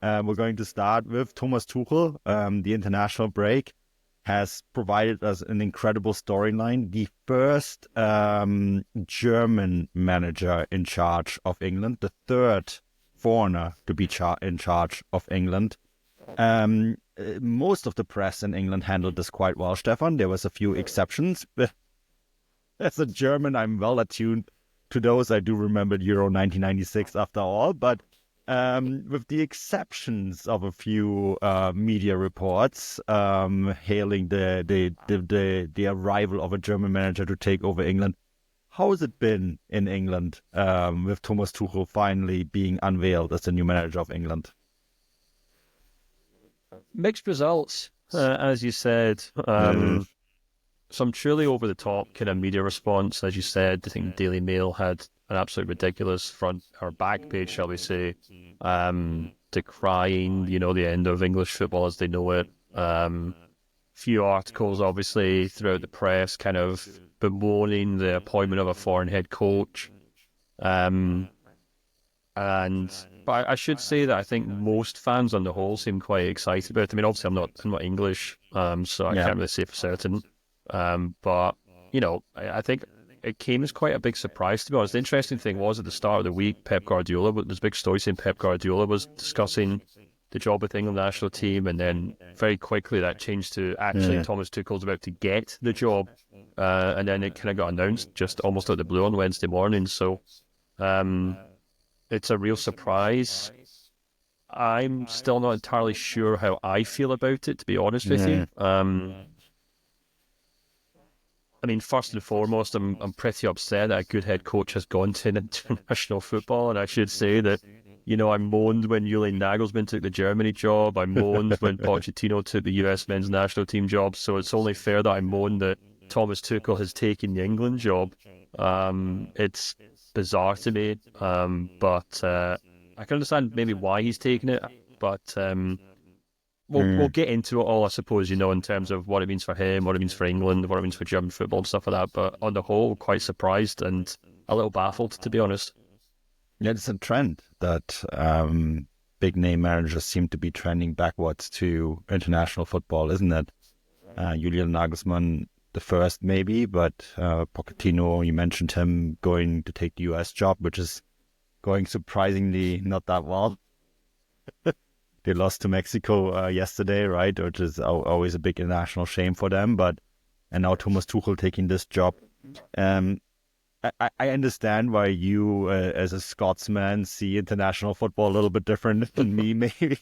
We're going to start with Thomas Tuchel. The international break has provided us an incredible storyline. The first German manager in charge of England, the third foreigner to be in charge of England. Most of the press in England handled this quite well, Stefan. There was a few exceptions, but as a German, I'm well attuned to those. I do remember Euro 1996 after all, but with the exceptions of a few media reports hailing the arrival of a German manager to take over England, how has it been in England with Thomas Tuchel finally being unveiled as the new manager of England? Mixed results, as you said. Some truly over the top kind of media response, as you said. I think Daily Mail had an absolutely ridiculous front or back page, shall we say, decrying, the end of English football as they know it. Few articles, obviously, throughout the press, kind of bemoaning the appointment of a foreign head coach. But I should say that I think most fans on the whole seem quite excited about it. I mean, obviously, I'm not English, so I can't really say for certain. But I think it came as quite a big surprise, to be honest. The interesting thing was at the start of the week, Pep Guardiola, there's a big story saying Pep Guardiola was discussing the job with the England national team, and then very quickly that changed to actually Thomas Tuchel's about to get the job, and then it kind of got announced just almost out of the blue on Wednesday morning. So it's a real surprise. I'm still not entirely sure how I feel about it, to be honest with you. I mean, first and foremost, I'm pretty upset that a good head coach has gone to international football, and I should say that, I moaned when Julian Nagelsmann took the Germany job. I moaned when Pochettino took the US men's national team job. So it's only fair that I moan that Thomas Tuchel has taken the England job. It's bizarre to me, but I can understand maybe why he's taken it. But we'll get into it all, I suppose, in terms of what it means for him, what it means for England, what it means for German football and stuff like that. But on the whole, quite surprised and a little baffled, to be honest. Yeah, it's a trend that big name managers seem to be trending backwards to international football, isn't it? Julian Nagelsmann, the first maybe, but Pochettino, you mentioned him going to take the US job, which is going surprisingly not that well. They lost to Mexico yesterday, right? Which is always a big international shame for them. And now Thomas Tuchel taking this job. I understand why you, as a Scotsman, see international football a little bit different than me, maybe.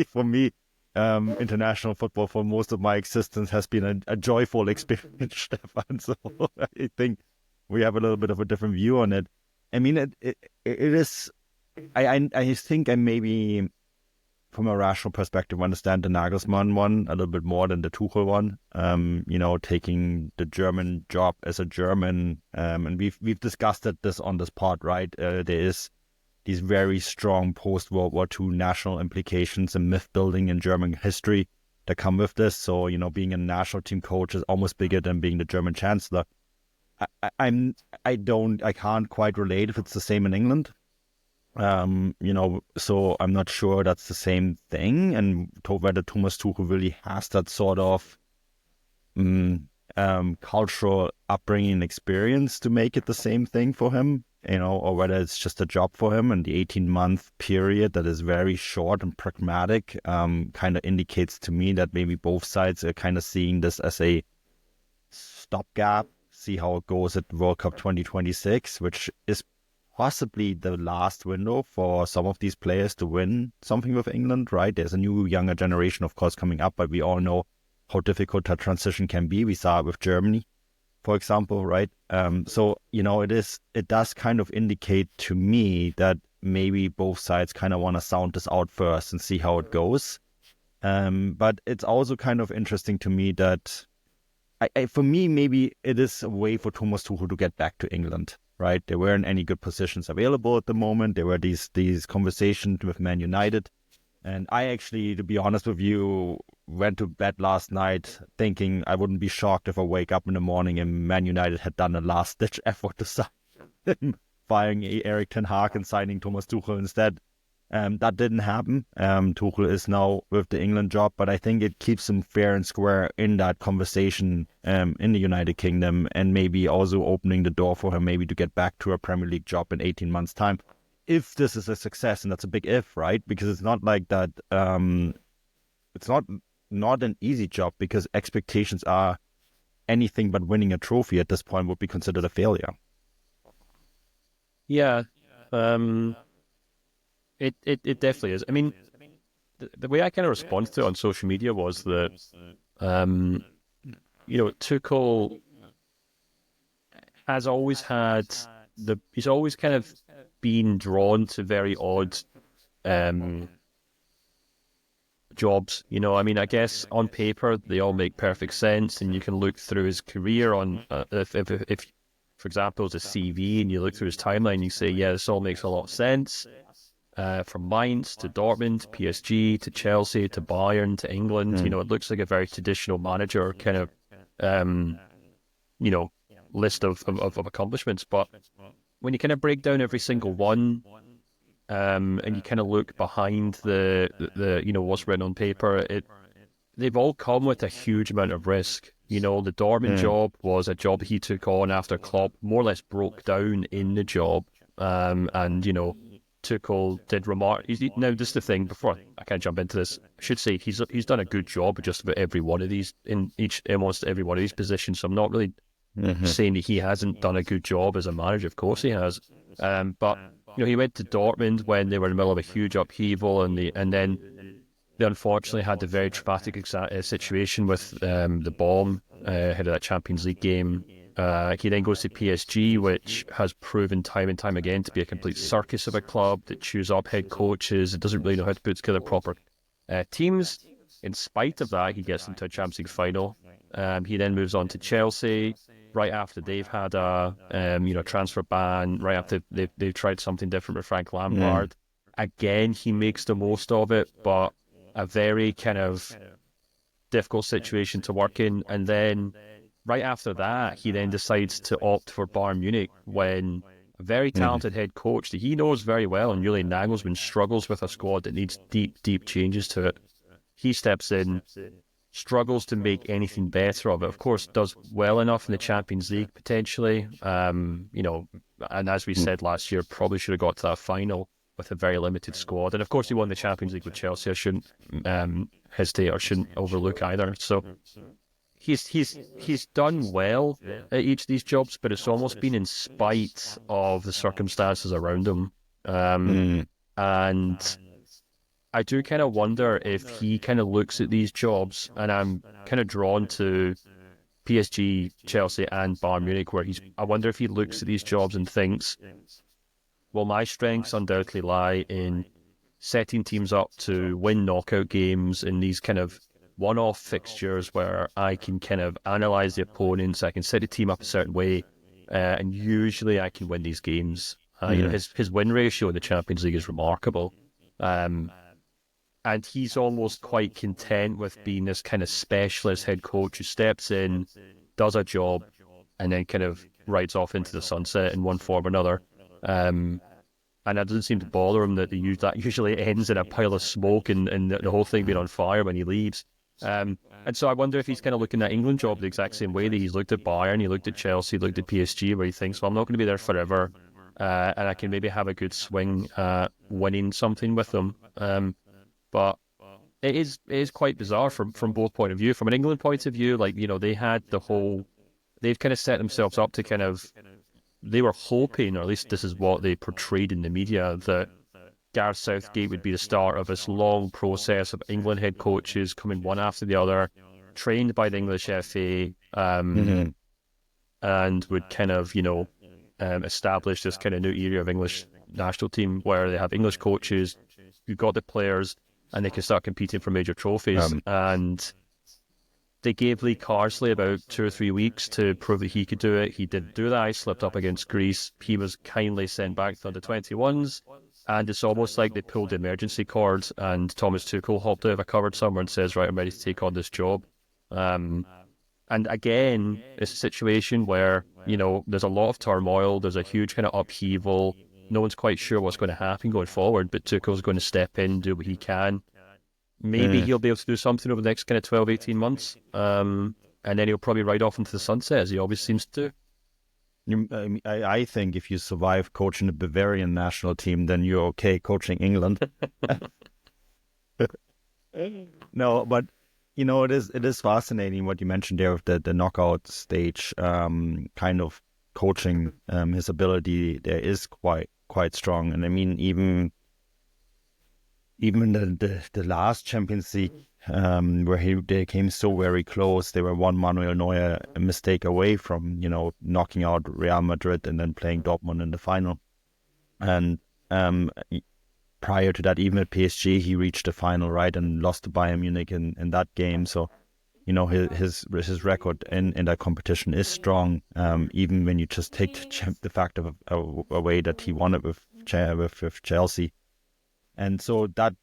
For me, international football for most of my existence has been a joyful experience, Stefan. So I think we have a little bit of a different view on it. I mean, it is. I think I maybe, from a rational perspective, understand the Nagelsmann one a little bit more than the Tuchel one. Taking the German job as a German, and we've discussed this on this pod, right? There is these very strong post-World War II national implications and myth building in German history that come with this. So, being a national team coach is almost bigger than being the German chancellor. I can't quite relate if it's the same in England. So I'm not sure that's the same thing, and whether Thomas Tuchel really has that sort of cultural upbringing experience to make it the same thing for him, or whether it's just a job for him, and the 18-month period that is very short and pragmatic kind of indicates to me that maybe both sides are kind of seeing this as a stopgap, see how it goes at World Cup 2026, which is possibly the last window for some of these players to win something with England, right? There's a new younger generation, of course, coming up, but we all know how difficult that transition can be. We saw it with Germany, for example, right? So, it does kind of indicate to me that maybe both sides kind of want to sound this out first and see how it goes. But it's also kind of interesting to me that for me, maybe it is a way for Thomas Tuchel to get back to England. Right, there weren't any good positions available at the moment. There were these conversations with Man United, and I actually, to be honest with you, went to bed last night thinking I wouldn't be shocked if I wake up in the morning and Man United had done a last-ditch effort to sign firing Erik ten Hag and signing Thomas Tuchel instead. That didn't happen. Tuchel is now with the England job, but I think it keeps him fair and square in that conversation in the United Kingdom, and maybe also opening the door for him maybe to get back to a Premier League job in 18 months' time. If this is a success, and that's a big if, right? Because it's not like that. It's not an easy job, because expectations are anything but winning a trophy at this point would be considered a failure. Yeah, it definitely is. I mean, the way I kind of responded to it on social media was that, Tuchel has always had he's always kind of been drawn to very odd jobs. I mean, I guess on paper they all make perfect sense, and you can look through his career on if for example, it's a CV, and you look through his timeline, you say, yeah, this all makes a lot of sense. From Mainz to Dortmund, PSG to Chelsea to Bayern to England, it looks like a very traditional manager kind of, list of accomplishments. But when you kind of break down every single one, and you kind of look behind the what's written on paper, they've all come with a huge amount of risk. The Dortmund job was a job he took on after Klopp more or less broke down in the job, and Tuchel did Now, this is the thing. Before I kind of jump into this, I should say he's done a good job at just about every one of these almost every one of these positions. So I'm not really saying that he hasn't done a good job as a manager. Of course he has, but he went to Dortmund when they were in the middle of a huge upheaval, and then they unfortunately had the very traumatic situation with the bomb ahead of that Champions League game. He then goes to PSG, which has proven time and time again to be a complete circus of a club that chews up head coaches. It doesn't really know how to put together proper teams. In spite of that, he gets them to a Champions League final. He then moves on to Chelsea right after they've had a transfer ban, right after they've tried something different with Frank Lampard. Again, he makes the most of it, but a very kind of difficult situation to work in. And then right after that, he then decides to opt for Bayern Munich when a very talented head coach that he knows very well, and Julian Nagelsmann, struggles with a squad that needs deep changes to it. He steps in, struggles to make anything better of it. Of course, does well enough in the Champions League potentially. And as we said last year, probably should have got to that final with a very limited squad. And of course, he won the Champions League with Chelsea. I shouldn't hesitate or shouldn't overlook either. So he's done well at each of these jobs, but it's almost been in spite of the circumstances around him. And I do kind of wonder if he kind of looks at these jobs, and I'm kind of drawn to PSG, Chelsea, and Bayern Munich, where I wonder if he looks at these jobs and thinks, well, my strengths undoubtedly lie in setting teams up to win knockout games in these kind of one-off fixtures where I can kind of analyse the opponents, I can set the team up a certain way, and usually I can win these games. His win ratio in the Champions League is remarkable. And he's almost quite content with being this kind of specialist head coach who steps in, does a job, and then kind of rides off into the sunset in one form or another. And it doesn't seem to bother him that that usually ends in a pile of smoke and the whole thing being on fire when he leaves. And so I wonder if he's kind of looking at England job the exact same way that he's looked at Bayern, he looked at Chelsea, looked at PSG, where he thinks, well, I'm not going to be there forever, and I can maybe have a good swing at winning something with them. But it is quite bizarre from both point of view. From an England point of view, they've kind of set themselves up to kind of, they were hoping, or at least this is what they portrayed in the media, that Gareth Southgate would be the start of this long process of England head coaches coming one after the other, trained by the English FA, and would kind of, establish this kind of new era of English national team where they have English coaches who got the players and they can start competing for major trophies. And they gave Lee Carsley about 2 or 3 weeks to prove that he could do it. He didn't do that. He slipped up against Greece. He was kindly sent back to the 21s. And it's almost like they pulled the emergency cord and Thomas Tuchel hopped out of a cupboard somewhere and says, right, I'm ready to take on this job. And again, it's a situation where, there's a lot of turmoil. There's a huge kind of upheaval. no one's quite sure what's going to happen going forward, but Tuchel's going to step in, do what he can. Maybe Mm. he'll be able to do something over the next kind of 12, 18 months. And then he'll probably ride off into the sunset, as he always seems to. I think if you survive coaching the Bavarian national team, then you're okay coaching England. No, but it is fascinating what you mentioned there of the knockout stage kind of coaching. His ability there is quite strong, and I mean even the last Champions League where they came so very close. They were one Manuel Neuer a mistake away from knocking out Real Madrid and then playing Dortmund in the final. And prior to that, even at PSG, he reached the final, right, and lost to Bayern Munich in that game. So his record in that competition is strong. Even when you just take the fact of away that he won it with Chelsea. And so that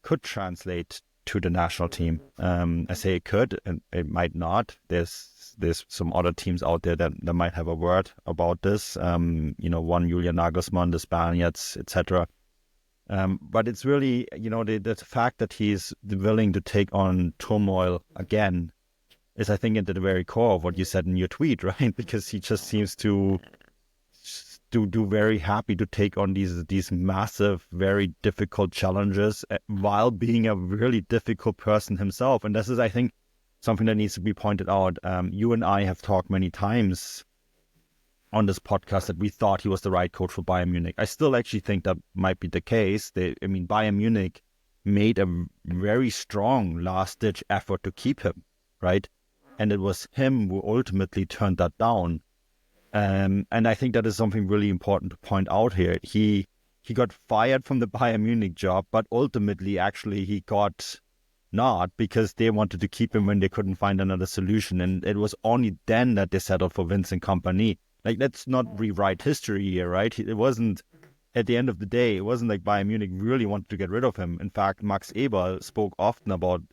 could translate to the national team. I say it could, and it might not. There's some other teams out there that might have a word about this. One Julian Nagelsmann, the Spaniards, etc. But it's really, the fact that he's willing to take on turmoil again is, I think, at the very core of what you said in your tweet, right? Because he just seems to do very happy to take on these massive, very difficult challenges while being a really difficult person himself. And this is, I think, something that needs to be pointed out. You and I have talked many times on this podcast that we thought he was the right coach for Bayern Munich. I still actually think that might be the case. Bayern Munich made a very strong last-ditch effort to keep him, right? And it was him who ultimately turned that down. And I think that is something really important to point out here. He got fired from the Bayern Munich job, but ultimately, actually, he got not, because they wanted to keep him when they couldn't find another solution. And it was only then that they settled for Vincent Kompany. Like, let's not rewrite history here, right? It wasn't, at the end of the day, it wasn't like Bayern Munich really wanted to get rid of him. In fact, Max Eberl spoke often about,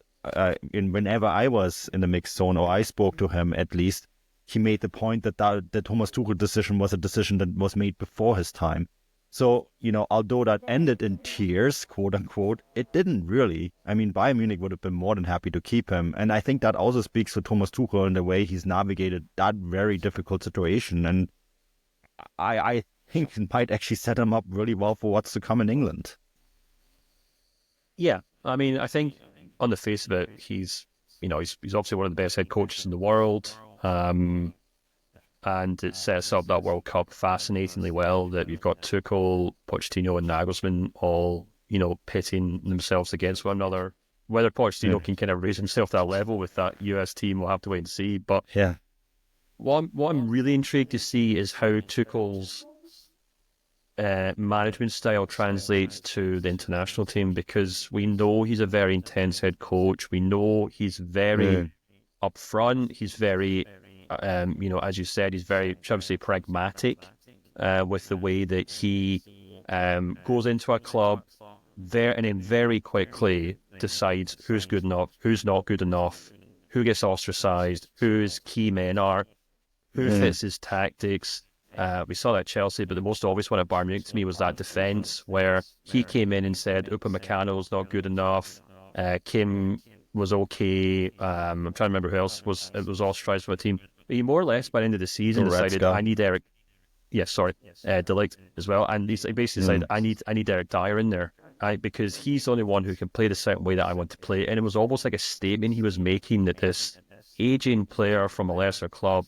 whenever I was in the mixed zone, or I spoke to him at least, he made the point that the Thomas Tuchel decision was a decision that was made before his time. So, although that ended in tears, quote unquote, it didn't really. I mean, Bayern Munich would have been more than happy to keep him. And I think that also speaks to Thomas Tuchel and the way he's navigated that very difficult situation. And I think it might actually set him up really well for what's to come in England. Yeah, I mean, I think on the face of it, he's obviously one of the best head coaches in the world. And it sets up that World Cup fascinatingly well, that you've got Tuchel, Pochettino and Nagelsmann all, pitting themselves against one another. Whether Pochettino can kind of raise himself to that level with that US team, we'll have to wait and see. But yeah, what I'm really intrigued to see is how Tuchel's management style translates to the international team, because we know he's a very intense head coach. We know he's very upfront. He's very, as you said, he's very, shall we say, pragmatic with the way that he goes into a club there and then very quickly decides who's good enough, who's not good enough, who gets ostracized, who his key men are, who fits his tactics. We saw that at Chelsea, but the most obvious one at Bayern Munich to me was that defence, where he came in and said Upamecano's not good enough, Kim was okay. I'm trying to remember who else was ostracized from the team. But he more or less by the end of the season decided, I need Eric. Yeah, sorry, Delict as well. And he basically decided, I need Eric Dyer in there, because he's the only one who can play the certain way that I want to play. And it was almost like a statement he was making that this aging player from a lesser club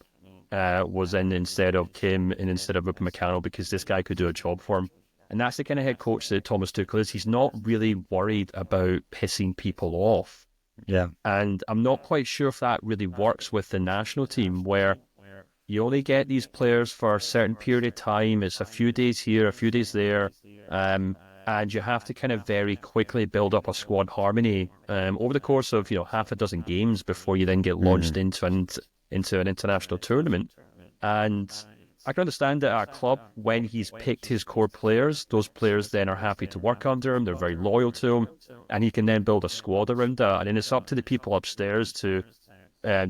was in instead of Kim and instead of Upamecano, because this guy could do a job for him. And that's the kind of head coach that Thomas Tuchel is. He's not really worried about pissing people off. Yeah. And I'm not quite sure if that really works with the national team, where you only get these players for a certain period of time. It's a few days here, a few days there. And you have to kind of very quickly build up a squad harmony over the course of, half a dozen games before you then get launched into an international tournament. And I can understand that at a club, when he's picked his core players, those players then are happy to work under him, they're very loyal to him, and he can then build a squad around that. And then it's up to the people upstairs to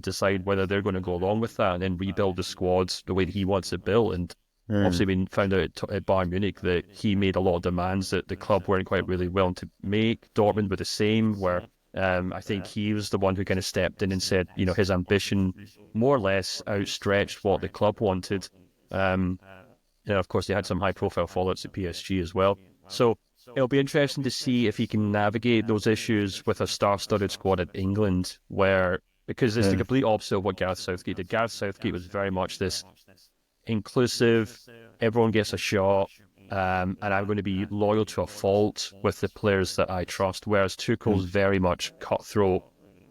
decide whether they're going to go along with that and then rebuild the squads the way that he wants it built. And Mm. obviously we found out at Bayern Munich that he made a lot of demands that the club weren't quite really willing to make. Dortmund were the same, where I think he was the one who kind of stepped in and said, his ambition more or less outstretched what the club wanted. Um, of course, they had some high-profile fallouts at PSG as well. So it'll be interesting to see if he can navigate those issues with a star-studded squad at England, because it's the Mm. complete opposite of what Gareth Southgate did. Gareth Southgate was very much this inclusive, everyone gets a shot, and I'm going to be loyal to a fault with the players that I trust, whereas Tuchel's Mm. very much cutthroat.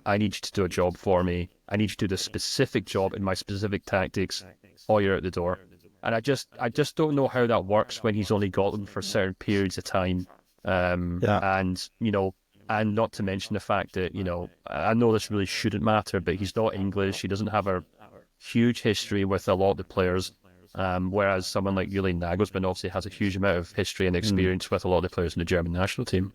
I need you to do a job for me. I need you to do the specific job in my specific tactics, or you're out the door. And I just don't know how that works when he's only got them for certain periods of time. Yeah. And not to mention the fact that, I know this really shouldn't matter, but he's not English. He doesn't have a huge history with a lot of the players. Whereas someone like Julian Nagelsmann obviously has a huge amount of history and Mm. experience with a lot of the players in the German national team.